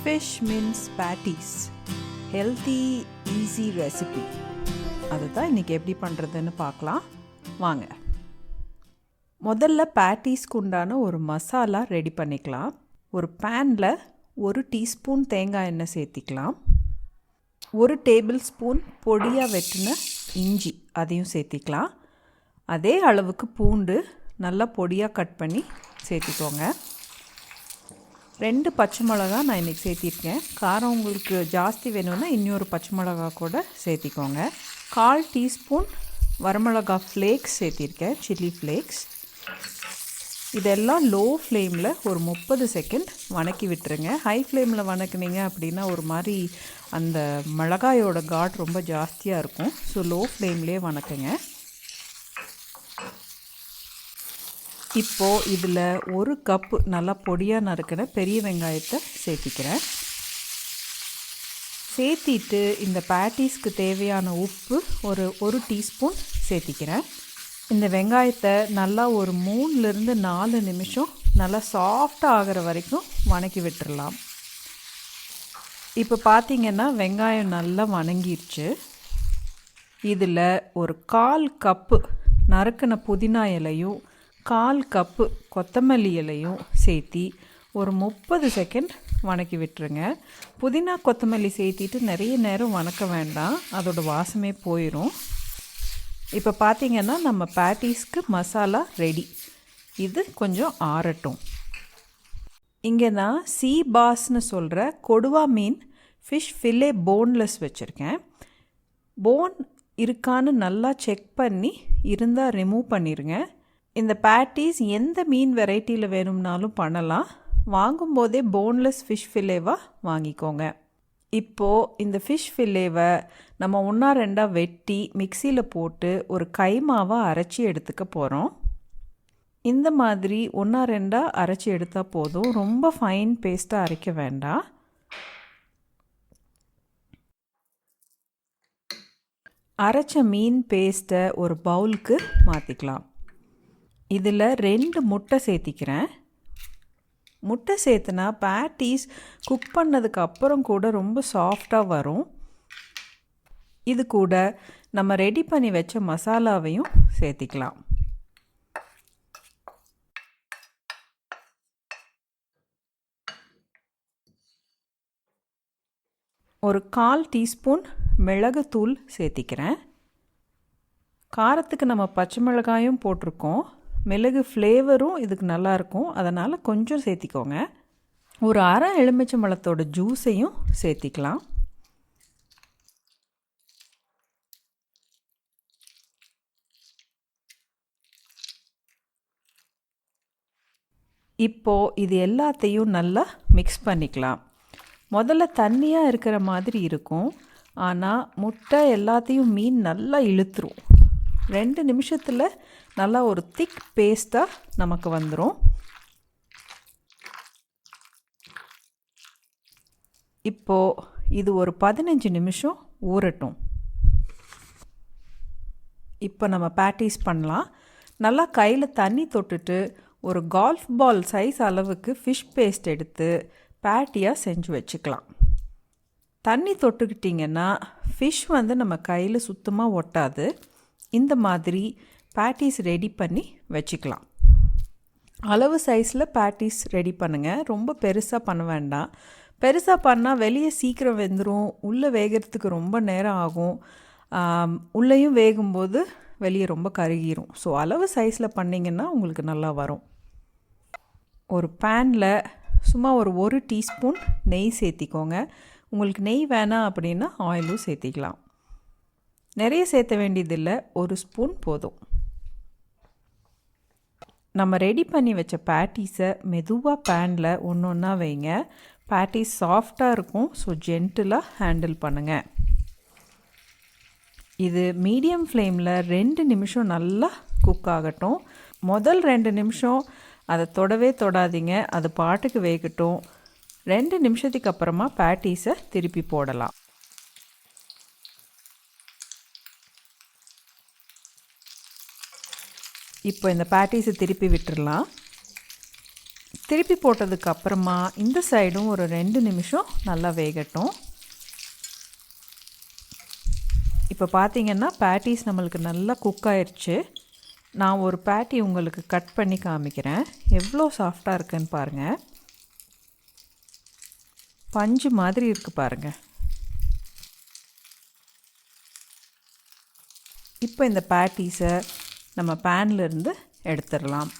fish mince patties healthy easy recipe அதுதான் இன்னைக்கு எப்படி பண்ணுறதுன்னு பார்க்கலாம் வாங்க. முதல்ல பேட்டிஸ்க்கு உண்டான ஒரு மசாலா ரெடி பண்ணிக்கலாம். ஒரு பேனில் 1 டீஸ்பூன் தேங்காய் எண்ணெய் சேர்த்திக்கலாம். 1 டேபிள் ஸ்பூன் பொடியாக வெட்டின இஞ்சி அதையும் சேர்த்திக்கலாம். அதே அளவுக்கு பூண்டு நல்லா பொடியாக கட் பண்ணி சேர்த்திக்கோங்க. 2 பச்சை மிளகா நான் இன்றைக்கி சேர்த்திருக்கேன். காரம் உங்களுக்கு ஜாஸ்தி வேணும்னா இன்னொரு பச்சை மிளகா கூட சேர்த்திக்கோங்க. 1/4 டீஸ்பூன் வரமிளகா ஃப்ளேக்ஸ் சேர்த்திருக்கேன், சில்லி ஃப்ளேக்ஸ். இதெல்லாம் லோ ஃப்ளேமில் ஒரு 30 செகண்ட் வணக்கி விட்டுருங்க. ஹை ஃப்ளேமில் வணக்குனீங்க அப்படின்னா ஒரு மாதிரி அந்த மிளகாயோட காட் ரொம்ப ஜாஸ்தியாக இருக்கும். ஸோ லோ ஃப்ளேம்லேயே வணக்குங்க. இப்போது இதில் 1 கப்பு நல்லா பொடியாக நறுக்கின பெரிய வெங்காயத்தை சேர்த்திக்கிறேன். சேர்த்திட்டு இந்த பேட்டிஸ்க்கு தேவையான உப்பு ஒரு டீஸ்பூன் சேர்த்திக்கிறேன். இந்த வெங்காயத்தை நல்லா ஒரு 3லிருந்து 4 நிமிஷம் நல்லா சாஃப்டாக ஆகிற வரைக்கும் வணக்கி விட்டுடலாம். இப்போ பார்த்திங்கன்னா வெங்காயம் நல்லா வணங்கிடுச்சு. இதில் ஒரு 1/4 கப்பு நறுக்கின புதினா இலையும் 1/4 கப்பு கொத்தமல்லி இலையும் சேர்த்தி ஒரு 30 செகண்ட் வணக்கி விட்டுருங்க. புதினா கொத்தமல்லி சேர்த்திட்டு நிறைய நேரம் வணக்க வேண்டாம், அதோட வாசமே போயிடும். இப்போ பார்த்திங்கன்னா நம்ம பேட்டிஸ்க்கு மசாலா ரெடி. இது கொஞ்சம் ஆறட்டும். இங்கே நான் சீபாஸ்ன்னு சொல்கிற கொடுவா மீன் ஃபிஷ் ஃபிலே போன்லெஸ் வச்சுருக்கேன். போன் இருக்கான்னு நல்லா செக் பண்ணி இருந்தால் ரிமூவ் பண்ணிடுங்க. இந்த பேட்டிஸ் எந்த மீன் வெரைட்டியில் வேணும்னாலும் பண்ணலாம். வாங்கும்போதே போன்லெஸ் ஃபிஷ் ஃபில்லேவாக வாங்கிக்கோங்க. இப்போது இந்த ஃபிஷ் ஃபில்லேவை நம்ம 1-2 வெட்டி மிக்சியில் போட்டு ஒரு கைமாவாக அரைச்சி எடுத்துக்க போகிறோம். இந்த மாதிரி 1-2 அரைச்சி எடுத்தால் போதும், ரொம்ப ஃபைன் பேஸ்ட்டாக அரைக்க வேண்டாம். அரைச்ச மீன் பேஸ்ட்டை ஒரு பவுலுக்கு மாற்றிக்கலாம். இதில் 2 முட்டை சேர்த்திக்கிறேன். முட்டை சேர்த்துனா பேட்டிஸ் குக் பண்ணதுக்கு அப்புறம் கூட ரொம்ப சாஃப்டாக வரும். இது கூட நம்ம ரெடி பண்ணி வச்ச மசாலாவையும் சேர்த்திக்கலாம். ஒரு 1/4 டீஸ்பூன் மிளகுத்தூள் சேர்த்திக்கிறேன். காரத்துக்கு நம்ம பச்சை மிளகாயும் போட்டிருக்கோம், மிளகு ஃப்ளேவரும் இதுக்கு நல்லாயிருக்கும், அதனால் கொஞ்சம் சேர்த்திக்கோங்க. ஒரு அரை எலுமிச்சம்பழத்தோட ஜூஸையும் சேர்த்திக்கலாம். இப்போது இது எல்லாத்தையும் நல்லா மிக்ஸ் பண்ணிக்கலாம். முதல்ல தண்ணியாக இருக்கிற மாதிரி இருக்கும், ஆனால் முட்டை எல்லாத்தையும் மீன் நல்லா இழுத்துரும். 2 நிமிஷத்தில் நல்லா ஒரு திக் பேஸ்ட்டாக நமக்கு வந்துடும். இப்போது இது ஒரு 15 நிமிஷம் ஊறட்டும். இப்போ நம்ம பேட்டிஸ் பண்ணலாம். நல்லா கையில் தண்ணி தொட்டுட்டு ஒரு கால்ஃப் பால் சைஸ் அளவுக்கு ஃபிஷ் பேஸ்ட் எடுத்து பேட்டியாக செஞ்சு வச்சுக்கலாம். தண்ணி தொட்டுக்கிட்டிங்கன்னா ஃபிஷ் நம்ம கையில் சுத்தமாக ஒட்டாது. இந்த மாதிரி பேட்டிஸ் ரெடி பண்ணி வச்சுக்கலாம். அளவு சைஸில் பேட்டிஸ் ரெடி பண்ணுங்கள், ரொம்ப பெருசாக பண்ண வேண்டாம். பெருசாக பண்ணால் வெளியே சீக்கிரம் வெந்துடும், உள்ளே வேகிறதுக்கு ரொம்ப நேரம் ஆகும், உள்ளேயும் வேகும்போது வெளியே ரொம்ப கருகிரும். ஸோ அளவு சைஸில் பண்ணிங்கன்னா உங்களுக்கு நல்லா வரும். ஒரு பேனில் சும்மா ஒரு டீஸ்பூன் நெய் சேர்த்திக்கோங்க. உங்களுக்கு நெய் வேணாம் அப்படின்னா ஆயிலும் சேர்த்திக்கலாம். நிறைய சேர்த்த வேண்டியதில்லை, 1 ஸ்பூன் போதும். நம்ம ரெடி பண்ணி வச்ச பேட்டிஸை மெதுவாக பேனில் ஒன்றா வைங்க. பேட்டிஸ் சாஃப்டாக இருக்கும், ஸோ ஜென்டிலாக ஹேண்டில் பண்ணுங்கள். இது மீடியம் ஃப்ளேமில் 2 நிமிஷம் நல்லா குக் ஆகட்டும். முதல் 2 நிமிஷம் அதை தொடவே தொடாதீங்க, அது பாட்டுக்கு வேகட்டும். 2 நிமிஷத்துக்கு அப்புறமா பேட்டிஸை திருப்பி போடலாம். இப்போ இந்த பேட்டிஸை திருப்பி விட்டுடலாம். திருப்பி போட்டதுக்கு அப்புறமா இந்த சைடும் ஒரு 2 நிமிஷம் நல்லா வேகட்டும். இப்போ பார்த்தீங்கன்னா பேட்டிஸ் நம்மளுக்கு நல்லா குக் ஆயிடுச்சு. நான் ஒரு பேட்டி உங்களுக்கு கட் பண்ணி காமிக்கிறேன். எவ்வளோ சாஃப்டாக இருக்குன்னு பாருங்கள். பஞ்சு மாதிரி இருக்குது பாருங்கள். இப்போ இந்த பேட்டிஸை நம்ம பேன்லேருந்து எடுத்துடலாம்.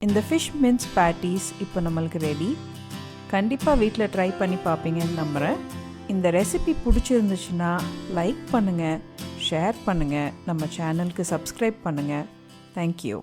இந்த ஃபிஷ் மின்ஸ் பேட்டிஸ் இப்போ நம்மளுக்கு ரெடி. கண்டிப்பாக வீட்டில் ட்ரை பண்ணி பார்ப்பீங்கன்னு நம்புகிறேன். இந்த ரெசிபி பிடிச்சிருந்துச்சுன்னா லைக் பண்ணுங்கள், ஷேர் பண்ணுங்கள், நம்ம சேனலுக்கு சப்ஸ்கிரைப் பண்ணுங்கள். தேங்க்யூ.